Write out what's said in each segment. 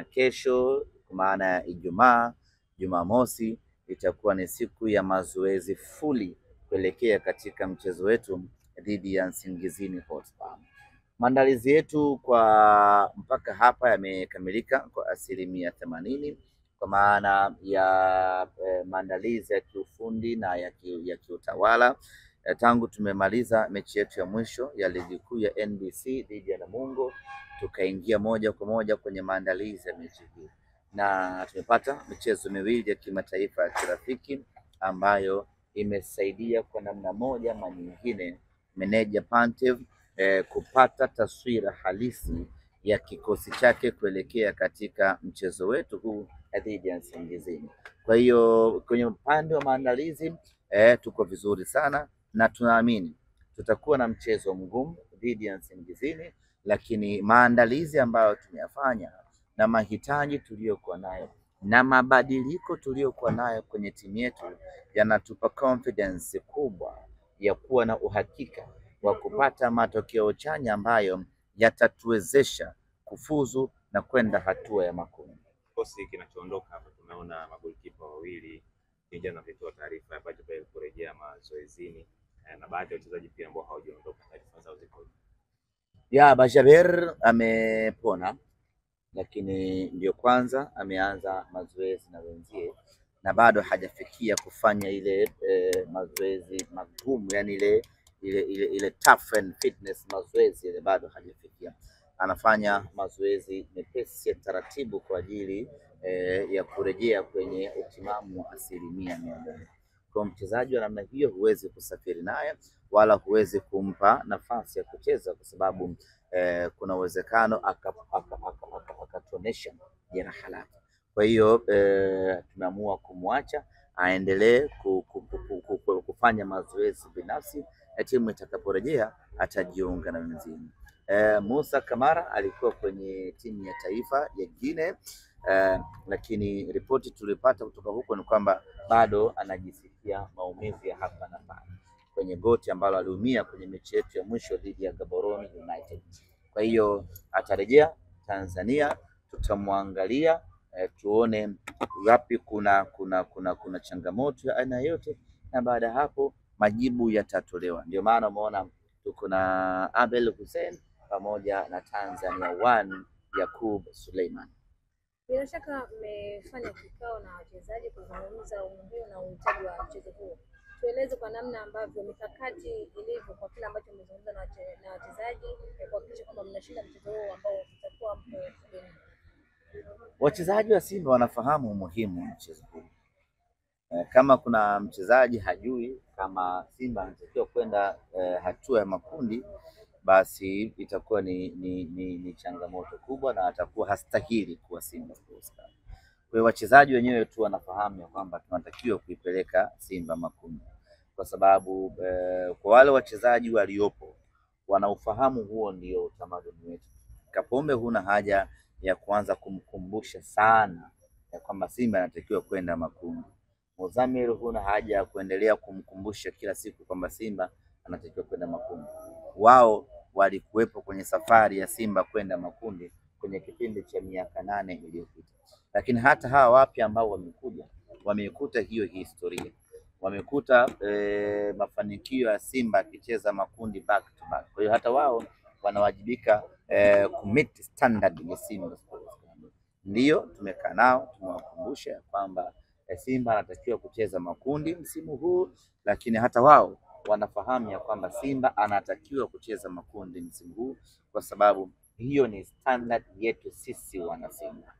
Kesho kwa maana ya Ijumaa, Jumamosi itakuwa ni siku ya mazoezi fuli kuelekea katika mchezo wetu dhidi ya Nsingizini Hotspur. Maandalizi yetu kwa mpaka hapa yamekamilika kwa 80% kwa maana ya maandalizi ya kiufundi na ya kiutawala. Tangu tumemaliza mechi yetu ya mwisho ya ligi kuu ya NBC dhidi ya Namungo, tukaingia moja kwa moja kwenye maandalizi ya mechi hii, na tumepata michezo miwili ya kimataifa ya kirafiki ambayo imesaidia kwa namna moja ama nyingine meneja Pantev kupata taswira halisi ya kikosi chake kuelekea katika mchezo wetu huu dhidi ya Nsingizini. Kwa hiyo kwenye upande wa maandalizi tuko vizuri sana na tunaamini tutakuwa na mchezo mgumu dhidi ya Nsingizini, lakini maandalizi ambayo tumeyafanya na mahitaji tuliyokuwa nayo na mabadiliko tuliyokuwa nayo kwenye timu yetu yanatupa confidence kubwa ya kuwa na uhakika wa kupata matokeo chanya ambayo yatatuwezesha kufuzu na kwenda hatua ya makundi. Kikosi kinachoondoka hapa, tumeona magolikipa wawili jana wametoa taarifa ya baada kurejea mazoezini na baadhi ya wachezaji pia ambao hawajaondoka, taarifa zao ziko. Bajaber amepona, lakini ndio kwanza ameanza mazoezi na wenzie na bado hajafikia kufanya ile mazoezi magumu, yani ile tough and fitness mazoezi ile bado hajafikia. Anafanya mazoezi mepesi ya taratibu kwa ajili ya kurejea kwenye utimamu wa 100%. Kwa mchezaji wa namna hiyo huwezi kusafiri naye wala huwezi kumpa nafasi ya kucheza kwa sababu kuna uwezekano akatonesha jeraha lake. Kwa hiyo tumeamua kumwacha aendelee kufanya mazoezi binafsi, na timu itakaporejea atajiunga na wenzini. Musa Kamara alikuwa kwenye timu ya taifa ya Guinea, lakini ripoti tulipata kutoka huko ni kwamba bado anajisikia maumivu ya hapa na pale kwenye goti ambalo aliumia kwenye mechi yetu ya mwisho dhidi ya Gaborone United. Kwa hiyo atarejea Tanzania, tutamwangalia tuone wapi kuna changamoto ya aina yote, na baada ya hapo majibu yatatolewa. Ndio maana umeona tuko na Abel Hussein pamoja na Tanzania One Yakub Suleiman. Bila shaka mmefanya kikao na wachezaji kuzungumza umuhimu na uhitaji wa mchezo huo. Tueleze kwa namna ambavyo mikakati ilivyo kwa kile ambacho mmezungumza na wachezaji kuhakikisha kwamba mnashinda mchezo huo ambao utakuwa mkubwa. Wachezaji wa Simba wanafahamu umuhimu wa mchezo huu. Kama kuna mchezaji hajui kama Simba anatakiwa kwenda hatua ya makundi, basi itakuwa ni changamoto kubwa na atakuwa hastahili kuwa Simba Sports Club. Kwa hiyo wachezaji wenyewe tu wanafahamu ya kwamba tunatakiwa kuipeleka Simba makundi, kwa sababu kwa wale wachezaji waliopo wanaufahamu huo, ndio utamaduni wetu. Kapombe huna haja ya kuanza kumkumbusha sana ya kwamba Simba anatakiwa kwenda makundi. Muzamil huna haja ya kuendelea kumkumbusha kila siku kwamba Simba anatakiwa kwenda makundi. Wao walikuwepo kwenye safari ya Simba kwenda makundi kwenye kipindi cha miaka 8 iliyopita, lakini hata hawa wapya ambao wamekuja wamekuta hiyo historia, wamekuta mafanikio ya Simba akicheza makundi back to back. Kwa hiyo hata wao wanawajibika kumit standard ya Simba Sports Club. Ndio tumekaa nao tumewakumbusha kwamba Simba anatakiwa kucheza makundi msimu huu, lakini hata wao wanafahamu ya kwamba Simba anatakiwa kucheza makundi msimu huu, kwa sababu hiyo ni standard yetu sisi wana Simba.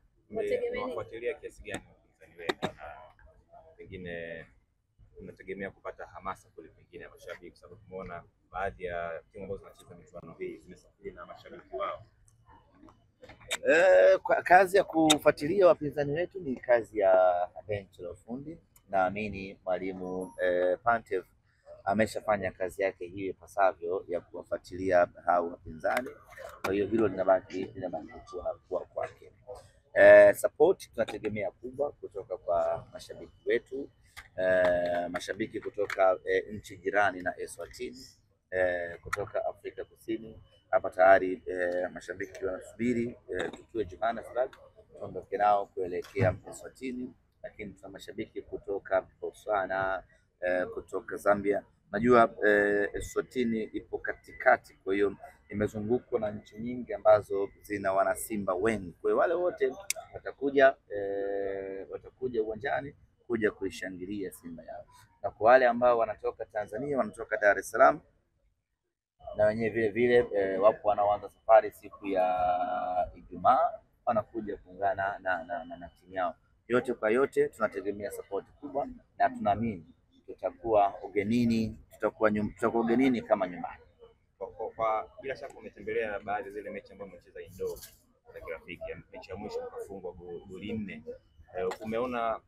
Unafuatilia kiasi gani mpinzani wenu, na pengine unategemea kupata hamasa kule pengine ya mashabiki, kwa sababu tumeona baadhi ya timu ambazo zinacheza michuano hii zimesafiri na mashabiki wao? Kazi ya kufuatilia wapinzani wetu ni kazi ya benchi la ufundi. Naamini mwalimu Pantev ameshafanya kazi yake hiyo ipasavyo ya kuwafuatilia hao wapinzani. Kwa hiyo hilo linabaki kuwa kwake. Support tunategemea kubwa kutoka kwa mashabiki wetu, mashabiki kutoka nchi jirani na Eswatini, kutoka Afrika Kusini, hapa tayari mashabiki wanasubiri tukiwe Johannesburg tuondoke nao kuelekea Eswatini, lakini tuna mashabiki kutoka Botswana, kutoka Zambia. Najua Eswatini ipo katikati, kwa hiyo imezungukwa na nchi nyingi ambazo zina wanasimba wengi. Kwa hiyo wale wote watakuja uwanjani kuja kuishangilia Simba yao, na kwa wale ambao wanatoka Tanzania, wanatoka Dar es Salaam na wenyewe vile vile wapo wanaoanza safari siku ya Ijumaa wanakuja kuungana na timu yao. Yote kwa yote tunategemea support kubwa na tunaamini tutakuwa ugenini kama nyumbani. Kwa bila shaka umetembelea baadhi zile mechi ambazo umecheza indoor za kirafiki, mechi ya mwisho ukafungwa goli 4. Umeona